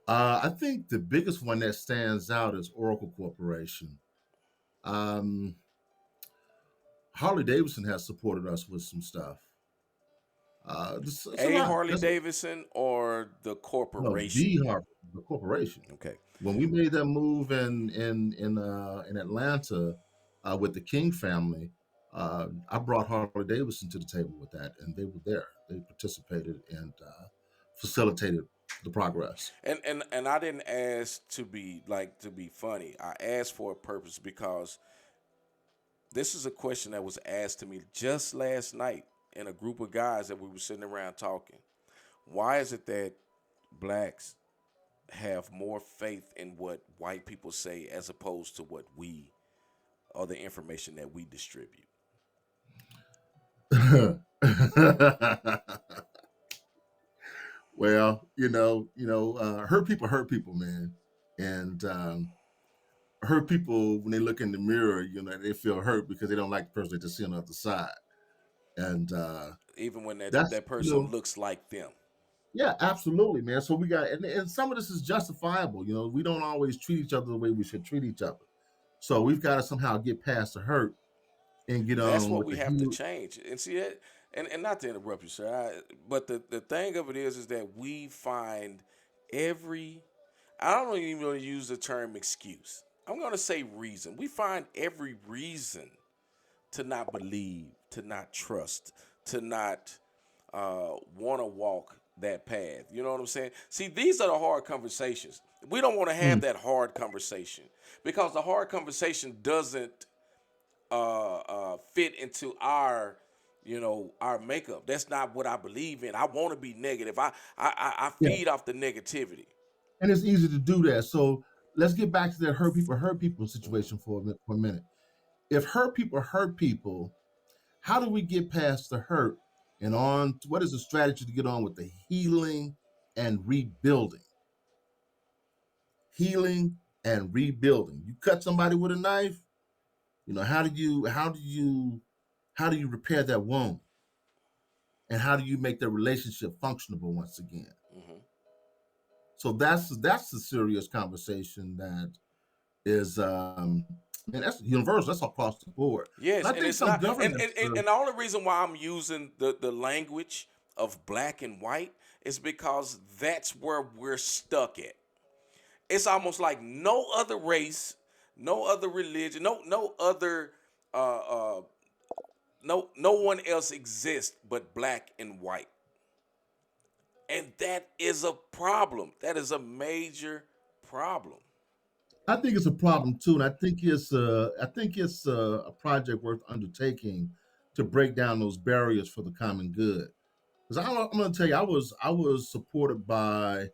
I think the biggest one that stands out is Oracle Corporation. Um, Harley Davidson has supported us with some stuff. It's a A lot. Harley Davidson or the No, corporation? the corporation. Okay. When we made that move in Atlanta with the King family, I brought Harley Davidson to the table with that, and they were there. They participated and facilitated the progress. And I didn't ask to be funny. I asked for a purpose because this is a question that was asked to me just last night in a group of guys that we were sitting around talking. Why is it that blacks have more faith in what white people say as opposed to what we or the information that we distribute? Well, hurt people, man, and hurt people when they look in the mirror, they feel hurt because they don't like the person they just see on the other side, and Even when that, that's that person looks like them. yeah, absolutely, man. So we got, and some of this is justifiable. We don't always treat each other the way we should treat each other. So we've got to somehow get past the hurt and get That's on what with we the have to heal. change. And see it, and not to interrupt you, sir. But the thing of it is that we find every. I don't even want to use the term excuse. I'm going to say reason. We find every reason to not believe, to not trust, to not want to walk that path. You know what I'm saying? See, these are the hard conversations. We don't want to have Mm, that hard conversation because the hard conversation doesn't fit into our makeup. That's not what I believe in. I want to be negative. I yeah, feed off the negativity. and it's easy to do that. So let's get back to that hurt people situation for a minute. If hurt people, how do we get past the hurt and on? What is the strategy to get on with the healing and rebuilding? Healing and rebuilding. You cut somebody with a knife, how do you repair that wound? And how do you make the relationship functionable once again? Mm-hmm. So that's the serious conversation that is and that's universal. That's across the board. And Yes, I and think it's some not, and, governments and, and and the only reason why I'm using the language of black and white is because that's where we're stuck at. It's almost like no other race, no other religion, no other uh uh no one else exists but black and white. And that is a problem. That is a major problem. I think it's a problem too, and I think it's a project worth undertaking to break down those barriers for the common good. Because I'm going to tell you, I was supported by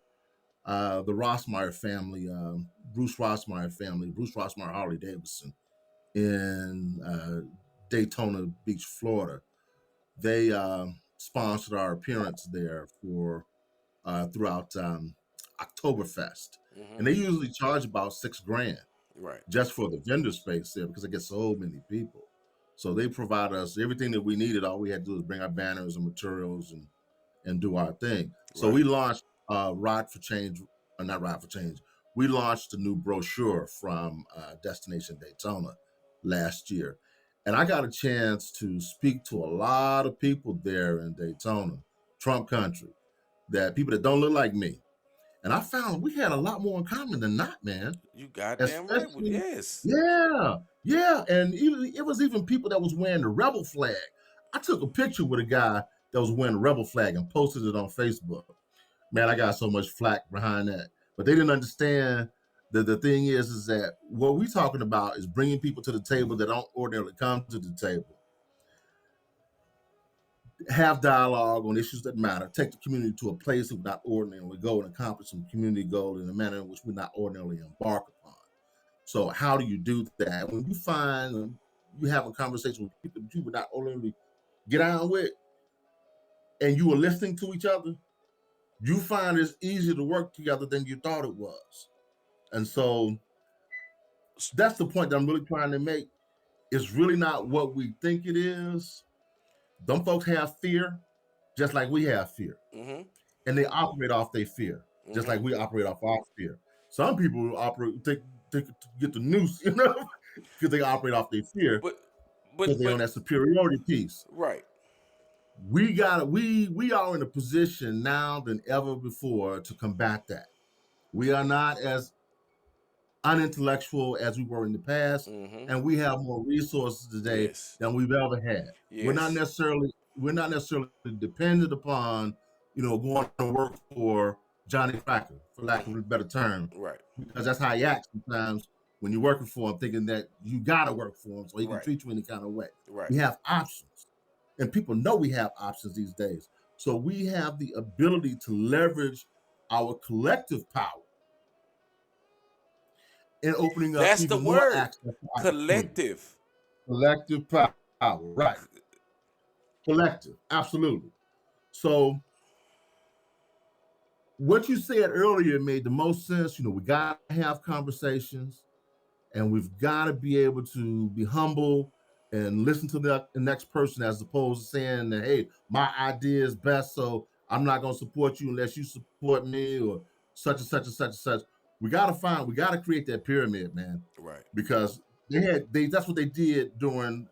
the Rossmeyer family, Bruce Rossmeyer family, Bruce Rossmeyer Harley Davidson in Daytona Beach, Florida. They sponsored our appearance there for throughout Oktoberfest, and they Hmm. usually charge about 6 grand Right. just for the vendor space there because they get so many people. So they provide us everything that we needed. All we had to do was bring our banners and materials and do our thing. So Right. we launched Ride for Change, not Ride for Change. We launched a new brochure from Destination Daytona last year. And I got a chance to speak to a lot of people there in Daytona, Trump country, that people that don't look like me. And I found we had a lot more in common than not, man. You goddamn right. Especially, Yes. yeah, yeah. And even it was even people that was wearing the rebel flag. I took a picture with a guy that was wearing the rebel flag and posted it on Facebook. Man, I got so much flack behind that. But they didn't understand that the thing is that what we're talking about is bringing people to the table that don't ordinarily come to the table, have dialogue on issues that matter, take the community to a place that would not ordinarily go and accomplish some community goal in a manner in which we not ordinarily embark upon. So how do you do that? When you find you have a conversation with people that you would not ordinarily get on with and you are listening to each other, you find it's easier to work together than you thought it was. And so that's the point that I'm really trying to make. It's really not what we think it is. Them folks have fear, just like we have fear. Mm-hmm. And they operate off their fear, just Mm-hmm. like we operate off our fear. Some people operate take to get the noose, because they operate off their fear But because but they but own that superiority piece. right. We are in a position now than ever before to combat that. We are not as unintellectual as we were in the past, Mm-hmm. and we have more resources today Yes. than we've ever had. We're not Yes. necessarily we're not necessarily dependent upon going to work for Johnny Cracker, for lack of a better term, Right. because that's how he acts sometimes when you're working for him, thinking that you gotta work for him so he can Right. treat you any kind of way. Right. We have options, and people know we have options these days. So we have the ability to leverage our collective power in opening up That's the even more word. access to opportunity. Collective. Collective power, right? Collective, absolutely. So what you said earlier made the most sense. We got to have conversations, and we've got to be able to be humble and listen to the next person, as opposed to saying that, hey, my idea is best, so I'm not going to support you unless you support me, or such and such and such and such. We got to create that pyramid, man, Right. because that's what they did during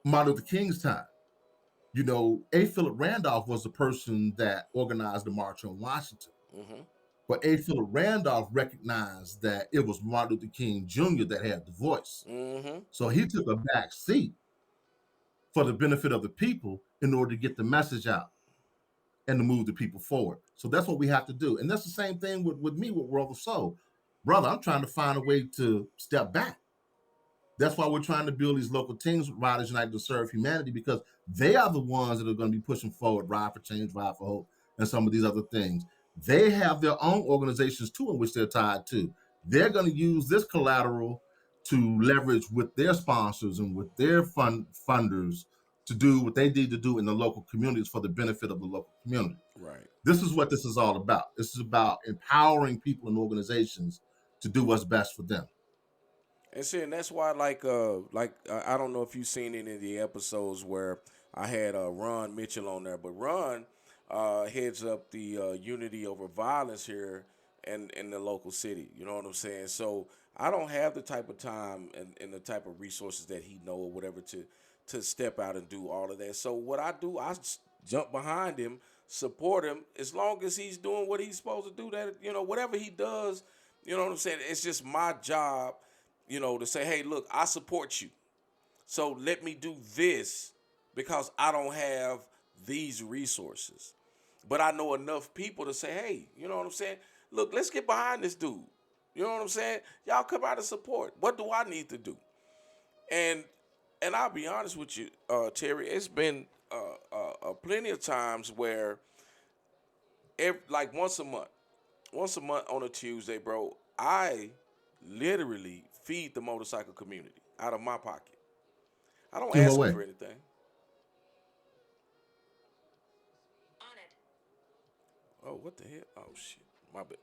Martin Luther King's time. A. Philip Randolph was the person that organized the March on Washington. Mm-hmm. But A. Philip Randolph recognized that it was Martin Luther King Jr. that had the voice. Mm-hmm. So he took a back seat for the benefit of the people in order to get the message out and to move the people forward. So that's what we have to do. And that's the same thing with me with World of Soul. Brother, I'm trying to find a way to step back. That's why we're trying to build these local teams with Riders United to Serve Humanity, because they are the ones that are going to be pushing forward Ride for Change, Ride for Hope, and some of these other things. They have their own organizations too in which they're tied to. they're going to use this collateral to leverage with their sponsors and with their funders to do what they need to do in the local communities for the benefit of the local community. Right. This is what this is all about. This is about empowering people and organizations to do what's best for them. And see, and that's why, I don't know if you've seen any of the episodes where I had Ron Mitchell on there, but Ron heads up the Unity Over Violence here in the local city. You know what I'm saying? So I don't have the type of time and the type of resources that he know or whatever to step out and do all of that. So what I do, jump behind him, support him, as long as he's doing what he's supposed to do. That, whatever he does, you know what I'm saying? It's just my job, to say, hey, look, I support you. So let me do this because I don't have these resources. But I know enough people to say, hey, you know what I'm saying? Look, let's get behind this dude. You know what I'm saying? Y'all come out and support. What do I need to do? And I'll be honest with you, Terry, it's been plenty of times where, like once a month on a Tuesday, bro, I literally feed the motorcycle community out of my pocket. I don't In what ask them way? for anything. Oh, what the hell? Oh shit, my bad.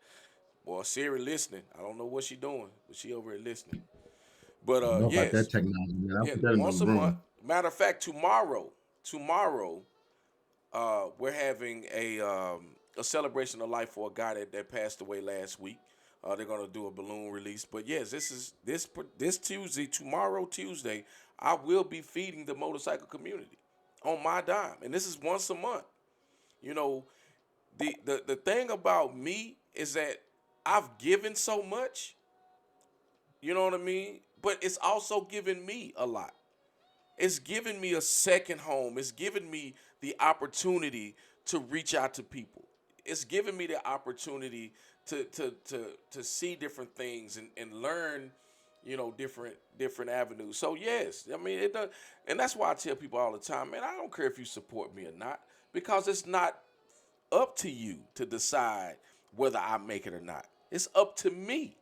Boy, Siri listening. I don't know what she doing, but she over here listening. But I don't know about that yes, technology, man. I'll yeah, put that in the once a month. room. Matter of fact, tomorrow, we're having a celebration of life for a guy that passed away last week. They're gonna do a balloon release. But yes, this Tuesday, tomorrow Tuesday, I will be feeding the motorcycle community on my dime, and this is once a month. You know, the thing about me is that I've given so much. You know what I mean? But it's also given me a lot. It's given me a second home. It's given me the opportunity to reach out to people. It's given me the opportunity to see different things and learn, different avenues. So yes, I mean it does, and that's why I tell people all the time, man, I don't care if you support me or not, because it's not up to you to decide whether I make it or not. It's up to me.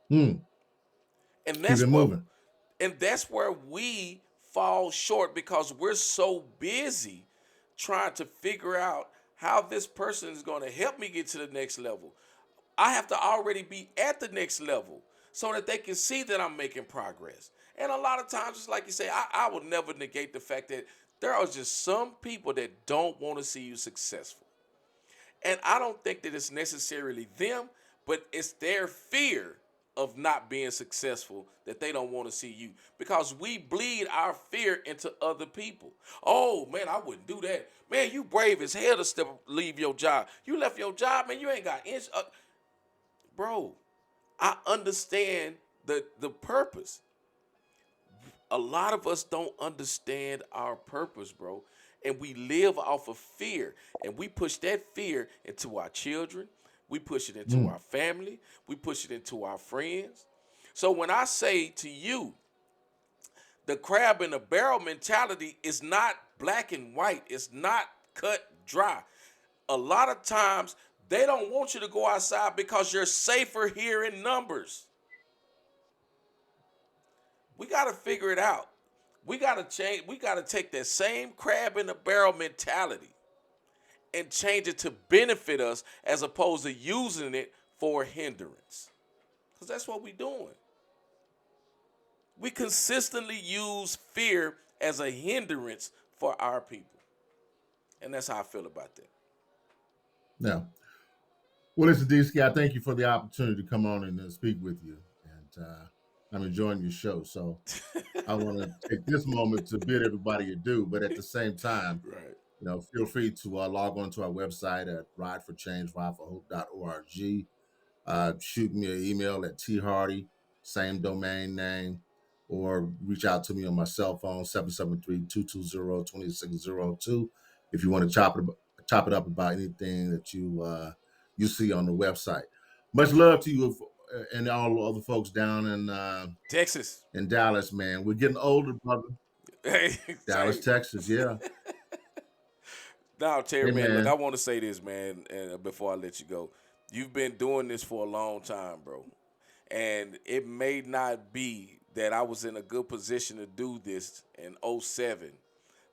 Hmm. And Keep that's it what moving. and that's where we fall short because we're so busy trying to figure out how this person is going to help me get to the next level. I have to already be at the next level so that they can see that I'm making progress. And a lot of times, it's like you say, I will never negate the fact that there are just some people that don't want to see you successful. And I don't think that it's necessarily them, but it's their fear of not being successful that they don't want to see you, because we bleed our fear into other people. Oh man, I wouldn't do that. Man, you brave as hell to leave your job. You left your job, man. You ain't got bro. I understand the purpose. A lot of us don't understand our purpose, bro. And we live off of fear. And we push that fear into our children. We push it into Hmm. our family. We push it into our friends. So when I say to you, the crab in the barrel mentality is not black and white, it's not cut dry. A lot of times, they don't want you to go outside because you're safer here in numbers. We got to figure it out. We got to change. We got to take that same crab in the barrel mentality and change it to benefit us as opposed to using it for hindrance. Because that's what we're doing. We consistently use fear as a hindrance for our people. And that's how I feel about that. Yeah. Well, listen, D. Scott, thank you for the opportunity to come on and speak with you. And I'm enjoying your show. So I want to take this moment to bid everybody adieu, but at the same time, Right. feel free to log on to our website at rideforchange.org. Shoot me an email at thardy, same domain name, or reach out to me on my cell phone, 773-220-2602. If you want to chop it up about anything that you see on the website. Much love to you and all the other folks down Texas. in Dallas, man. We're getting older, brother. Hey, Dallas, hey. Texas, yeah. Now, Terry, Hey, man, look, I man. want to say this, man, and before I let you go. You've been doing this for a long time, bro. And it may not be that I was in a good position to do this in '07,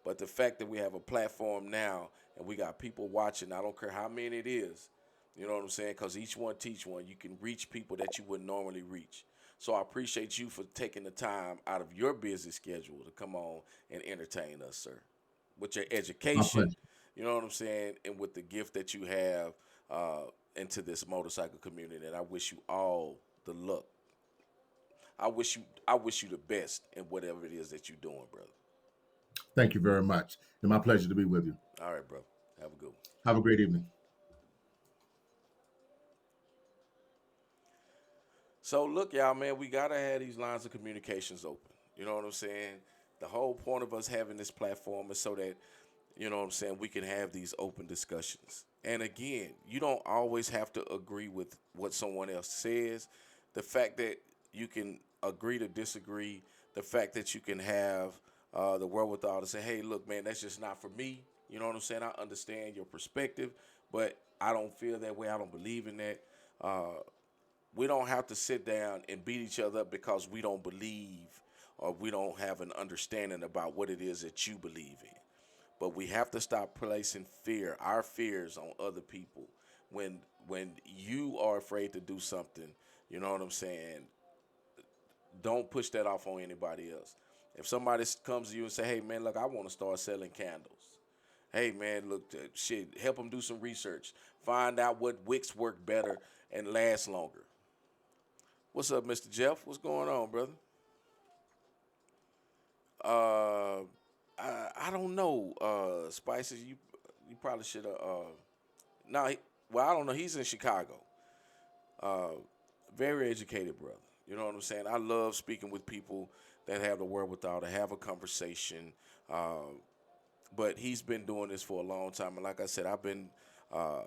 but the fact that we have a platform now and we got people watching, I don't care how many it is, you know what I'm saying? Because each one teach one. You can reach people that you wouldn't normally reach. So I appreciate you for taking the time out of your busy schedule to come on and entertain us, sir, with your My education, pleasure. you know what I'm saying, and with the gift that you have into this motorcycle community. And I wish you all the luck. I wish you the best in whatever it is that you're doing, brother. Thank you very much. And my pleasure to be with you. All right, bro. Have a good one. Have a great evening. So look, y'all, man, we gotta have these lines of communications open. You know what I'm saying? The whole point of us having this platform is so that, you know what I'm saying, we can have these open discussions. And again, you don't always have to agree with what someone else says. The fact that you can agree to disagree, the fact that you can have the wherewithal to say, hey, look, man, that's just not for me. You know what I'm saying? I understand your perspective, but I don't feel that way. I don't believe in that. We don't have to sit down and beat each other up because we don't believe or we don't have an understanding about what it is that you believe in. But we have to stop placing fear, our fears, on other people. When you are afraid to do something, you know what I'm saying, don't push that off on anybody else. If somebody comes to you and say, hey man, look, I want to start selling candles. Hey man, look, shit, help them do some research. Find out what wicks work better and last longer. What's up, Mr. Jeff? What's going on, brother? Uh, I don't know. Spices, you probably should have. No, well, I don't know. He's in Chicago. Uh, Very educated brother. You know what I'm saying? I love speaking with people that have the wherewithal to have a conversation. Uh, but he's been doing this for a long time, and like I said, I've been uh,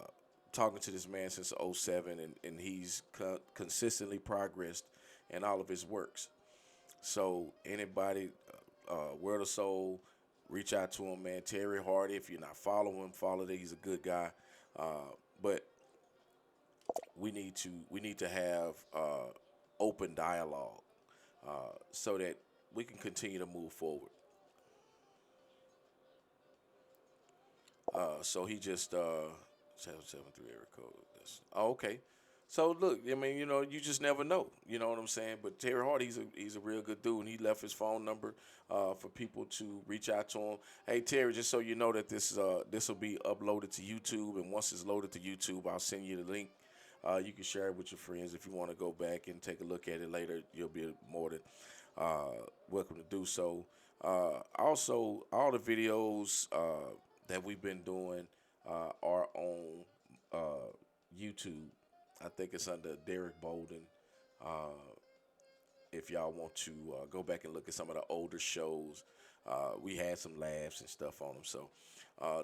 talking to this man since '07, and he's consistently progressed in all of his works. So anybody, World of Soul, reach out to him, man. Terry Hardy. If you're not following him, follow that. He's a good guy. But we need to have open dialogue so that we can continue to move forward. So he just 773 area code. Oh, okay. So look, I mean, you just never know. You know what I'm saying? But Terry Hart, he's a real good dude, and he left his phone number for people to reach out to him. Hey Terry, just so you know that this will be uploaded to YouTube, and once it's loaded to YouTube, I'll send you the link. You can share it with your friends if you want to go back and take a look at it later. You'll be more than welcome to do so. Also, all the videos that we've been doing are on YouTube. I think it's under Derek Bolden. Uh, if y'all want to go back and look at some of the older shows, we had some laughs and stuff on them. So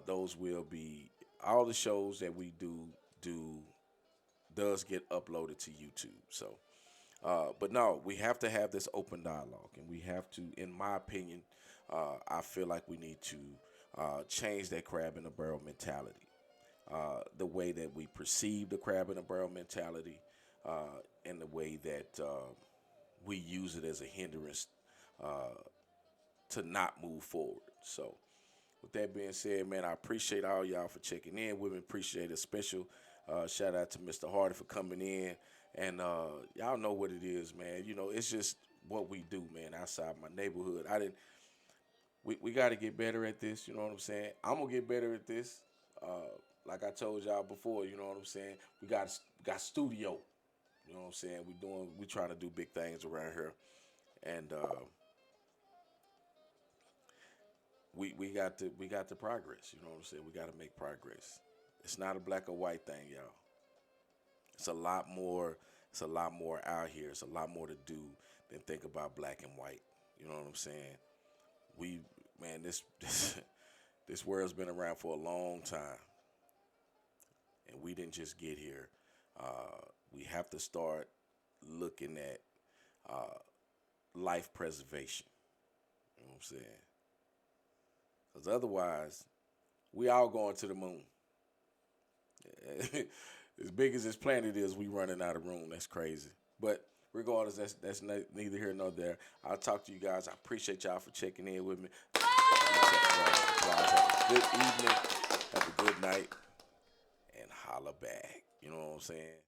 those will be all the shows that we do does get uploaded to YouTube. So, but no, we have to have this open dialogue, and we have to, in my opinion, I feel like we need to change that crab in the barrel mentality. The way that we perceive the crab in the barrel mentality, and the way that we use it as a hindrance uh, to not move forward. So, with that being said, man, I appreciate all y'all for checking in. We appreciate a special shout out to Mr. Hardy for coming in. And y'all know what it is, man. It's just what we do, man, outside my neighborhood. We got to get better at this. You know what I'm saying? I'm gonna get better at this. Like I told y'all before, you know what I'm saying? We got studio. You know what I'm saying? We trying to do big things around here, and we got to progress. You know what I'm saying? We got to make progress. It's not a black or white thing, y'all. It's a lot more. It's a lot more out here. It's a lot more to do than think about black and white. You know what I'm saying? We Man, this world's been around for a long time, and we didn't just get here. We have to start looking at uh, life preservation. You know what I'm saying? Because otherwise, we all going to the moon. As big as this planet is, we running out of room. That's crazy. But regardless, neither here nor there. I'll talk to you guys. I appreciate y'all for checking in with me. Have a good evening. Have a good night. And holla back. You know what I'm saying?